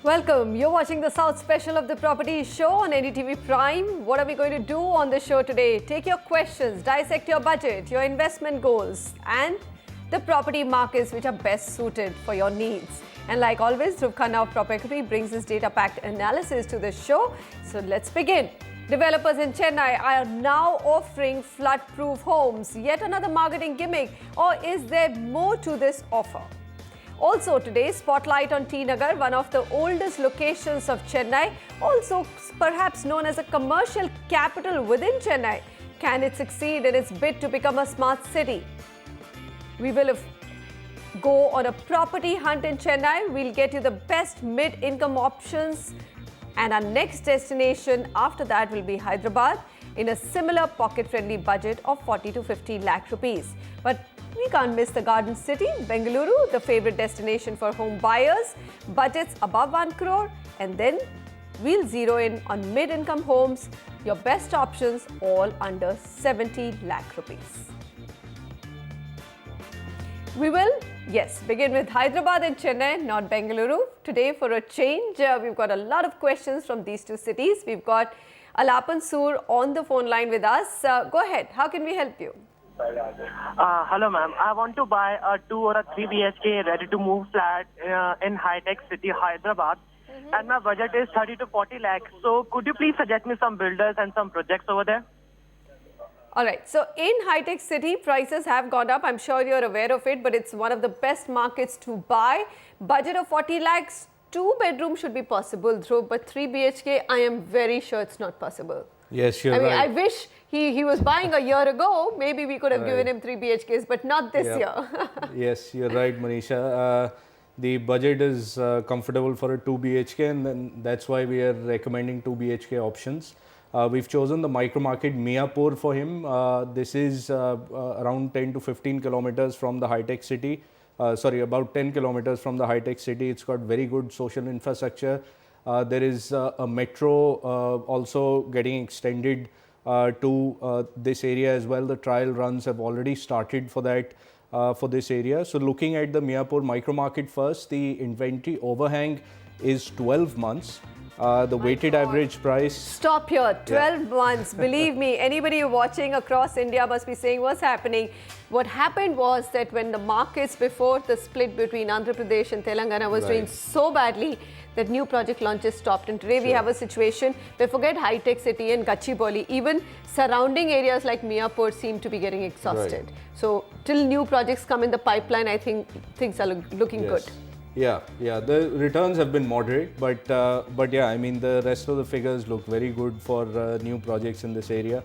Welcome. You're watching the South Special of the Property Show on NDTV Prime. What are we going to do on the show today? Take your questions, dissect your budget, your investment goals, and the property markets which are best suited for your needs. And like always, Dhruv Khanna of Prop Equity brings his data-packed analysis to the show. So let's begin. Developers in Chennai are now offering flood-proof homes. Yet another marketing gimmick, or is there more to this offer? Also today, spotlight on T Nagar, one of the oldest locations of Chennai, also perhaps known as a commercial capital within Chennai. Can it succeed in its bid to become a smart city? We will go on a property hunt in Chennai. We'll get you the best mid-income options. And our next destination after that will be Hyderabad in a similar pocket-friendly budget of 40 to 50 lakh rupees. But we can't miss the Garden City, Bengaluru, the favorite destination for home buyers, budgets above 1 crore, and then we'll zero in on mid-income homes, your best options all under 70 lakh rupees. We will, yes, begin with Hyderabad and Chennai, not Bengaluru. Today, for a change, we've got a lot of questions from these two cities. We've got Alapan Sur on the phone line with us. Go ahead. How can we help you? Hello, ma'am. I want to buy a 2 or a 3 BHK ready-to-move flat in high-tech city, Hyderabad. And my budget is 30 to 40 lakhs. So could you please suggest me some builders and some projects over there? All right. So in high-tech city, prices have gone up. I'm sure you're aware of it, but it's one of the best markets to buy. Budget of 40 lakhs, 2 bedrooms should be possible, Dhruv, but 3 BHK, I am very sure it's not possible. Yes, you're right. right. I wish he was buying a year ago. Maybe we could have given him 3 BHKs, but not this year. Yes, you're right, Manisha. The budget is comfortable for a 2 BHK, and then that's why we are recommending 2 BHK options. We've chosen the micro market Miapur for him. This is around 10 to 15 kilometers from the high-tech city. About 10 kilometers from the high-tech city. It's got very good social infrastructure. There is a metro also getting extended to this area as well. The trial runs have already started for that, for this area. So looking at the Miapur micro market first, the inventory overhang is 12 months. The weighted average price... Stop here. 12 months. Believe me, anybody watching across India must be saying what's happening. What happened was that when the markets before the split between Andhra Pradesh and Telangana was doing so badly, that new project launches stopped. And today we have a situation where forget high-tech city and Gachibowli, even surrounding areas like Miapur seem to be getting exhausted. So till new projects come in the pipeline, I think things are looking good. Yeah, the returns have been moderate, but yeah, I mean the rest of the figures look very good for new projects in this area.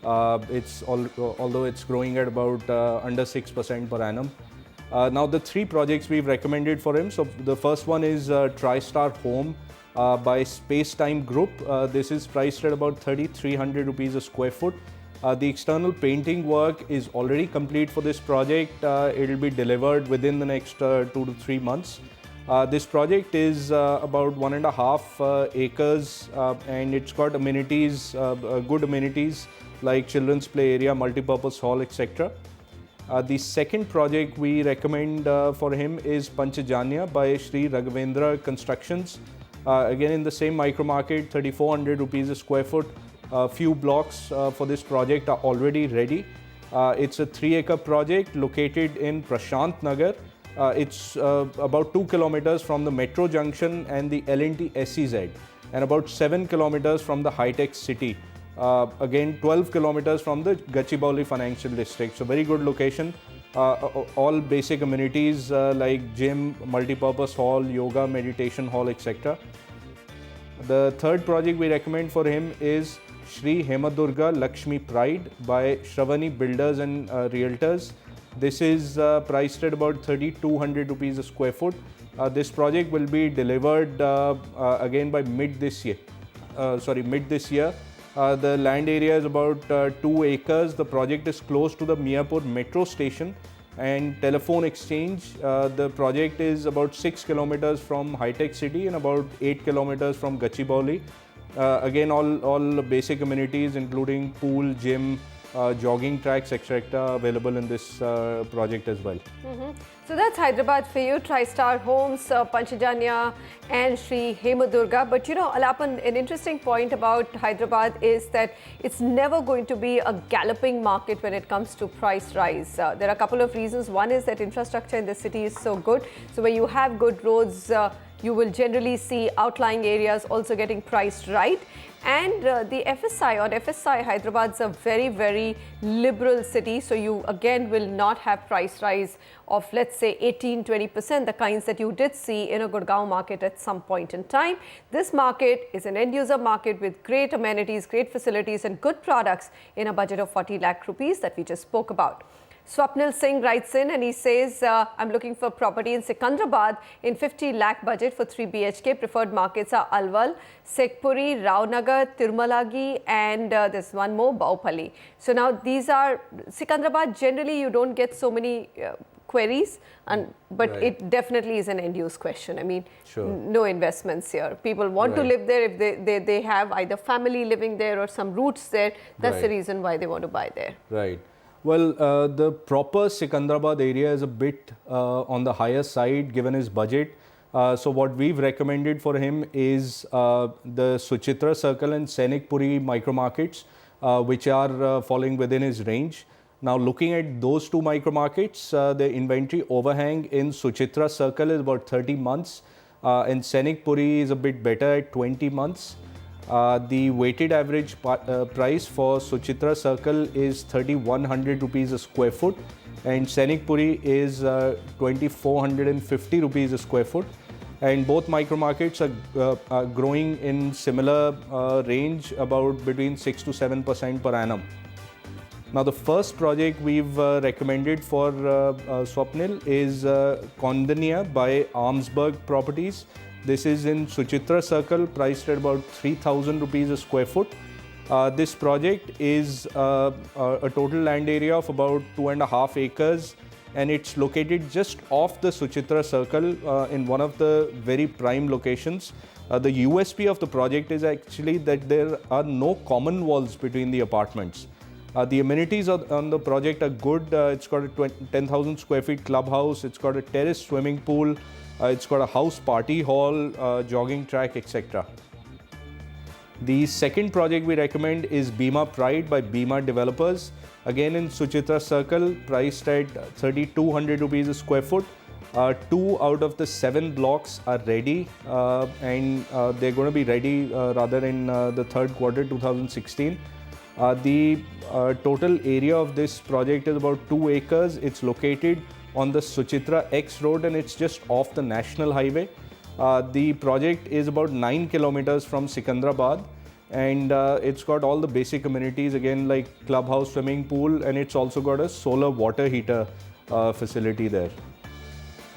Although it's growing at about under 6% per annum. Now the 3 projects we've recommended for him. So the first one is TriStar Home by Space Time Group. This is priced at about 3,300 rupees a square foot. The external painting work is already complete for this project. It will be delivered within the next 2 to 3 months. This project is about 1.5 acres and it's got amenities, good amenities like children's play area, multi-purpose hall, etc. The second project we recommend for him is Panchajanya by Sri Raghavendra Constructions. Again in the same micro market, 3,400 rupees a square foot. Few blocks for this project are already ready. It's a 3-acre project located in Prashant Nagar. It's about 2 kilometers from the metro junction and the L&T SEZ, and about 7 kilometers from the high-tech city. Again, 12 kilometers from the Gachibowli financial district. So very good location. All basic amenities like gym, multi-purpose hall, yoga, meditation hall, etc. The third project we recommend for him is Shri Hemadurga Lakshmi Pride by Shravani Builders and Realtors. This is priced at about 3,200 rupees a square foot. This project will be delivered again by mid this year. The land area is about 2 acres. The project is close to the Miapur metro station and telephone exchange. The project is about 6 kilometers from high-tech city and about 8 kilometers from Gachibowli. Again, all basic amenities including pool, gym, jogging tracks, etc. available in this project as well. So that's Hyderabad for you, TriStar Homes, Panchajanya and Sri Hemadurga. But you know, Alapan, an interesting point about Hyderabad is that it's never going to be a galloping market when it comes to price rise. There are a couple of reasons. One is that infrastructure in the city is so good. So where you have good roads, you will generally see outlying areas also getting priced right. And the FSI, Hyderabad is a very, very liberal city. So you again will not have price rise of, let's say, 18-20%, the kinds that you did see in a Gurgaon market at some point in time. This market is an end user market with great amenities, great facilities and good products in a budget of 40 lakh rupees that we just spoke about. Swapnil Singh writes in and he says, I'm looking for property in Sikandrabad in 50 lakh budget for 3 BHK. Preferred markets are Alwal, Sekpuri, Ravnagar, Tirmalagi and there's one more, Baupalli. So now these are, Sikandrabad generally you don't get so many queries, but Right. it definitely is an end-use question. I mean, Sure. no investments here. People want to Right. live there if they have either family living there or some roots there. That's the Right. reason why they want to buy there. Right. Well, the proper Sikandrabad area is a bit on the higher side given his budget. So what we've recommended for him is the Suchitra Circle and Sainik Puri micro markets, which are falling within his range. Now, looking at those two micro markets, the inventory overhang in Suchitra Circle is about 30 months and Sainik Puri is a bit better at 20 months. The weighted average price for Suchitra Circle is 3,100 rupees a square foot and Sainik Puri is 2,450 rupees a square foot. And both micro markets are growing in similar range, about between 6 to 7% per annum. Now, the first project we've recommended for Swapnil is Kondania by Armsburg Properties. This is in Suchitra Circle, priced at about 3,000 rupees a square foot. This project is a total land area of about 2.5 acres and it's located just off the Suchitra Circle in one of the very prime locations. The USP of the project is actually that there are no common walls between the apartments. The amenities on the project are good. It's got a 10,000 square feet clubhouse, it's got a terrace swimming pool, it's got a house party hall, jogging track, etc. The second project we recommend is Bima Pride by Bima Developers. Again in Suchitra Circle, priced at 3,200 rupees a square foot. 2 out of the 7 blocks are ready and they're going to be ready rather in the third quarter 2016. The total area of this project is about 2 acres. It's located on the Suchitra X road and it's just off the national highway. The project is about 9 kilometers from Sikandrabad and it's got all the basic amenities again like clubhouse, swimming pool, and it's also got a solar water heater facility there.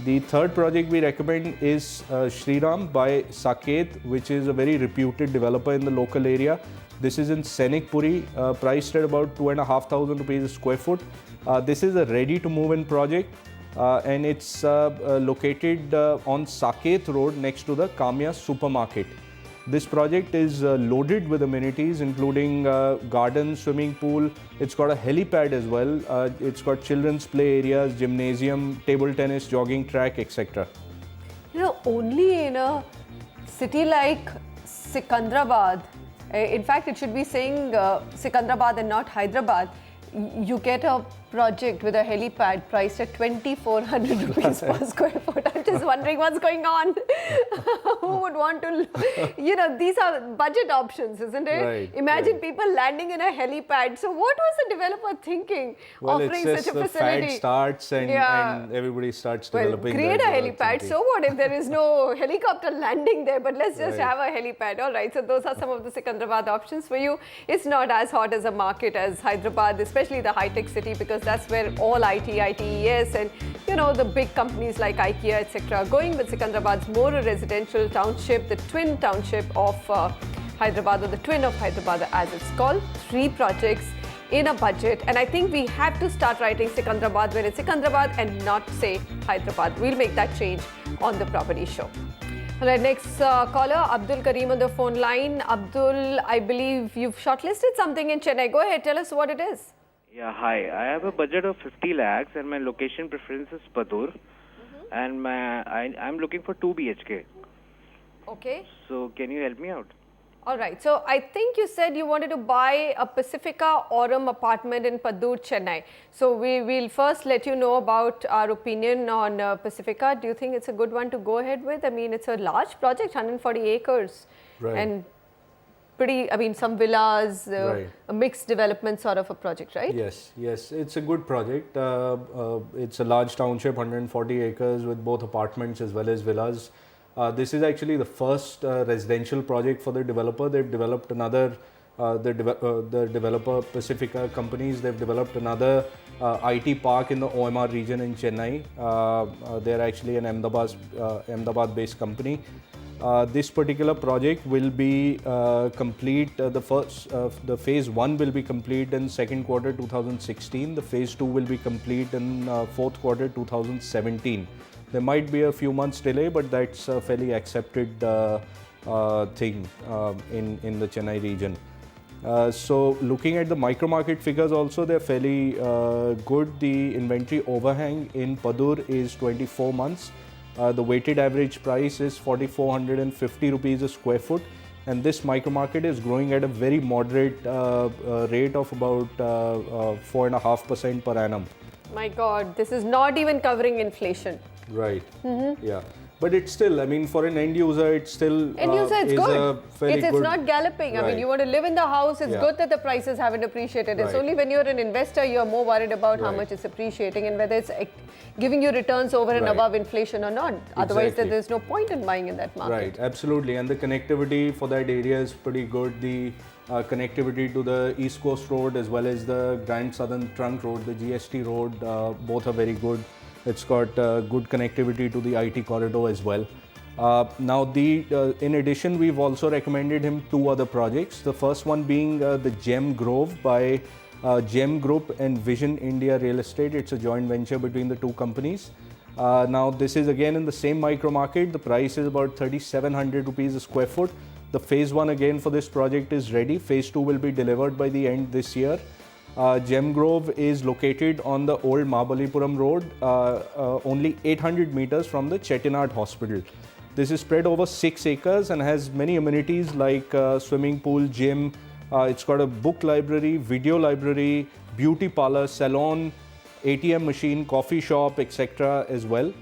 The third project we recommend is Shriram by Saket, which is a very reputed developer in the local area. This is in Sainik Puri, priced at about 2,500 rupees a square foot. This is a ready-to-move-in project and it's located on Saket Road next to the Kamya supermarket. This project is loaded with amenities including garden, swimming pool. It's got a helipad as well. It's got children's play areas, gymnasium, table tennis, jogging track, etc. You know, only in a city like Sikandrabad, in fact, it should be saying Sikandrabad and not Hyderabad, you get a project with a helipad priced at 2,400 rupees per square foot. I'm just wondering what's going on. Who would want to, you know, these are budget options, isn't it? Right, Imagine right. people landing in a helipad. So what was the developer thinking, Well, offering it's just such a the facility? fad starts and everybody starts developing Create a that helipad. thinking. So what if there is no helicopter landing there? But let's just Right. have a helipad. All right. So those are some of the Sikandrabad options for you. It's not as hot as a market as Hyderabad, especially the high-tech city, because that's where all IT, ITES, and you know the big companies like IKEA, etc. are going. But Sikandrabad's more a residential township, the twin township of Hyderabad, or the twin of Hyderabad, as it's called. 3 projects in a budget, and I think we have to start writing Sikandrabad when it's Sikandrabad and not say Hyderabad. We'll make that change on the property show. All right, next caller, Abdul Karim on the phone line. Abdul, I believe you've shortlisted something in Chennai. Go ahead, tell us what it is. Yeah, hi. I have a budget of 50 lakhs and my location preference is Padur. And I'm looking for 2 BHK. Okay. So can you help me out? All right. So I think you said you wanted to buy a Pacifica Aurum apartment in Padur, Chennai. So we will first let you know about our opinion on Pacifica. Do you think it's a good one to go ahead with? I mean, it's a large project, 140 acres. Right. And pretty, I mean, some villas, Right. a mixed development sort of a project, right? Yes, it's a good project. It's a large township, 140 acres with both apartments as well as villas. This is actually the first residential project for the developer. They've developed another, the developer Pacifica companies, they've developed another IT park in the OMR region in Chennai. They're actually an Ahmedabad-based company. This particular project will be complete, the phase 1 will be complete in second quarter 2016. The phase 2 will be complete in fourth quarter 2017. There might be a few months delay, but that's a fairly accepted thing in the Chennai region. So looking at the micro market figures also, they're fairly good. The inventory overhang in Padur is 24 months. The weighted average price is 4,450 rupees a square foot, and this micro market is growing at a very moderate rate of about 4.5% per annum. My God, this is not even covering inflation. Right. Yeah. But it's still, I mean, for an end user, it's still End user, it's is good. a fairly It's good. not galloping. I mean, Right. you want to live in the house. It's Yeah. good that the prices haven't appreciated. It's Right. only when you're an investor, you're more worried about how Right. much it's appreciating and whether it's giving you returns over and Right. above inflation or not. Otherwise, Exactly. there's no point in buying in that market. Right, absolutely. And the connectivity for that area is pretty good. The connectivity to the East Coast Road as well as the Grand Southern Trunk Road, the GST Road, both are very good. It's got good connectivity to the IT corridor as well. Now, in addition, we've also recommended him 2 other projects. The first one being the Gem Grove by Gem Group and Vision India Real Estate. It's a joint venture between the 2 companies. Now, this is again in the same micro market. The price is about 3,700 rupees a square foot. The phase 1 again for this project is ready. Phase 2 will be delivered by the end this year. Gem Grove is located on the old Mahabalipuram road, only 800 meters from the Chettinad Hospital. This is spread over 6 acres and has many amenities like swimming pool, gym. It's got a book library, video library, beauty parlor, salon, ATM machine, coffee shop, etc. as well.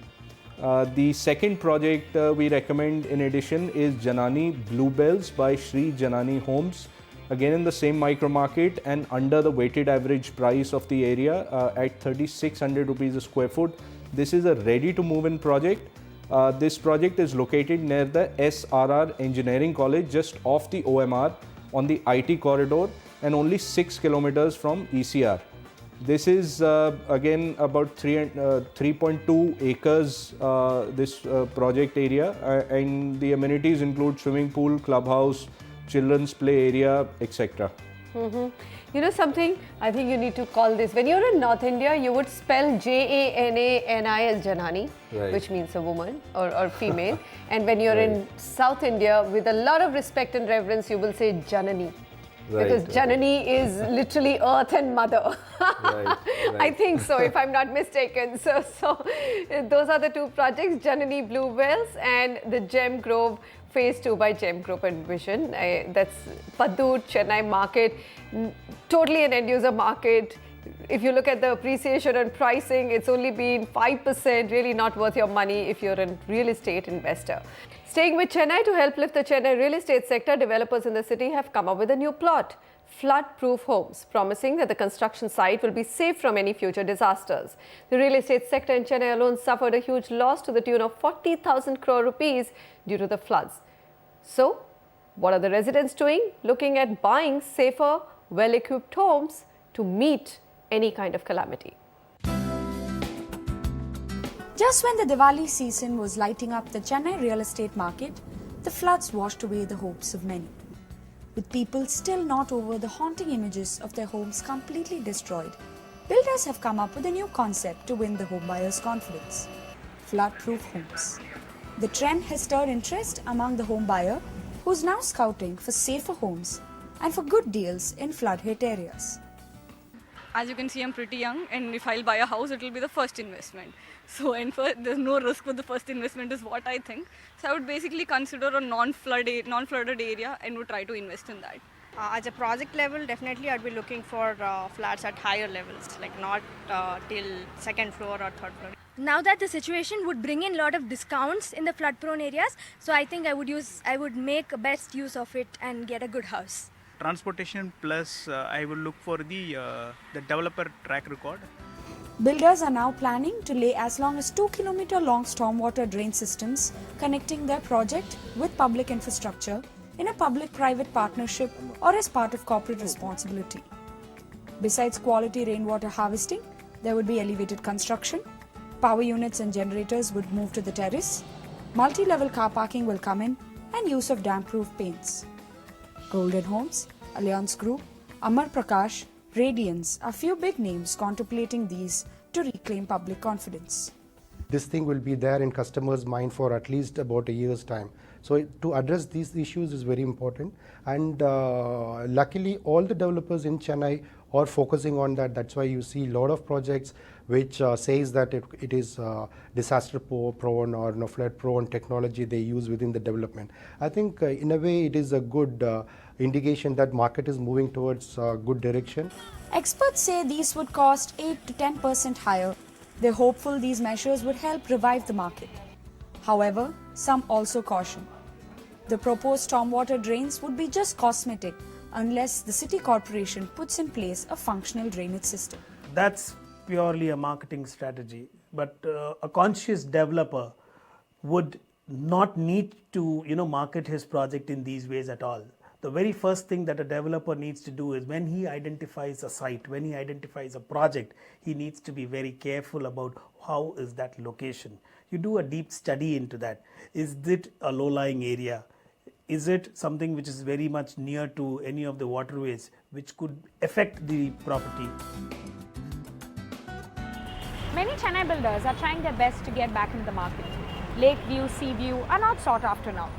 The second project we recommend in addition is Janani Bluebells by Sri Janani Homes. Again in the same micro market and under the weighted average price of the area at 3,600 rupees a square foot. This is a ready to move in project. This project is located near the SRR Engineering College just off the OMR on the IT corridor and only 6 kilometers from ECR. This is again about 3.2 acres this project area and the amenities include swimming pool, clubhouse, children's play area, etc. You know something? I think you need to call this. When you're in North India, you would spell Janani as Janani, Right. which means a woman or female. And when you're in South India, with a lot of respect and reverence, you will say Janani. Right, Because right. Janani is literally earth and mother. Right. I think so, if I'm not mistaken. So those are the 2 projects, Janani Bluebells and the Gem Grove Phase 2 by Gem Group and Vision. That's Padur, Chennai market, totally an end user market. If you look at the appreciation and pricing, it's only been 5%, really not worth your money if you're a real estate investor. Staying with Chennai, to help lift the Chennai real estate sector, developers in the city have come up with a new plot, flood-proof homes, promising that the construction site will be safe from any future disasters. The real estate sector in Chennai alone suffered a huge loss to the tune of 40,000 crore rupees due to the floods. So, what are the residents doing? Looking at buying safer, well-equipped homes to meet any kind of calamity. Just when the Diwali season was lighting up the Chennai real estate market, the floods washed away the hopes of many. With people still not over the haunting images of their homes completely destroyed, builders have come up with a new concept to win the home buyers' confidence: flood-proof homes. The trend has stirred interest among the home buyer, who's now scouting for safer homes and for good deals in flood-hit areas. As you can see, I'm pretty young, and if I'll buy a house, it will be the first investment. So, there's no risk with the first investment, is what I think. So, I would basically consider a non-flooded area and would try to invest in that. As a project level, definitely I'd be looking for flats at higher levels, like not till second floor or third floor. Now that the situation would bring in a lot of discounts in the flood prone areas, so I think I would make best use of it and get a good house. Transportation plus I will look for the developer track record. Builders are now planning to lay as long as 2-kilometer long stormwater drain systems connecting their project with public infrastructure in a public-private partnership or as part of corporate responsibility. Besides quality rainwater harvesting, there would be elevated construction, power units and generators would move to the terrace, multi-level car parking will come in, and use of damp-proof paints. Golden Homes, Allianz Group, Amar Prakash, Radiance are few big names contemplating these to reclaim public confidence. This thing will be there in customers' mind for at least about a year's time. So to address these issues is very important, and luckily all the developers in Chennai are focusing on that. That's why you see a lot of projects which says that it is disaster prone or flood prone technology they use within the development. I think in a way it is a good indication that market is moving towards good direction. Experts say these would cost 8 to 10% higher. They're hopeful these measures would help revive the market. However, some also caution. The proposed stormwater drains would be just cosmetic unless the city corporation puts in place a functional drainage system. That's purely a marketing strategy, but a conscious developer would not need to market his project in these ways at all. The very first thing that a developer needs to do is when he identifies a site, when he identifies a project, he needs to be very careful about how is that location. You do a deep study into that. Is it a low-lying area? Is it something which is very much near to any of the waterways which could affect the property? Many Chennai builders are trying their best to get back into the market. Lakeview, Seaview are not sought after now.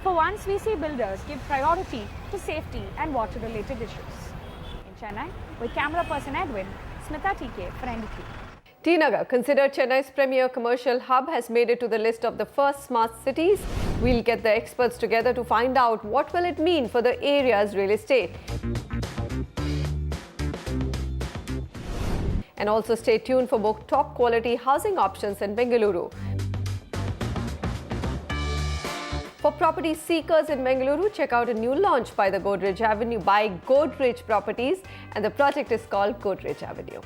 For once, we see builders give priority to safety and water-related issues. In Chennai, with camera person Edwin, Smita TK for NDTV. T Nagar, considered Chennai's premier commercial hub, has made it to the list of the first smart cities. We'll get the experts together to find out what will it mean for the area's real estate. And also stay tuned for more top quality housing options in Bengaluru. For property seekers in Bengaluru, check out a new launch by the Godrej Avenue by Godrej Properties, and the project is called Godrej Avenue.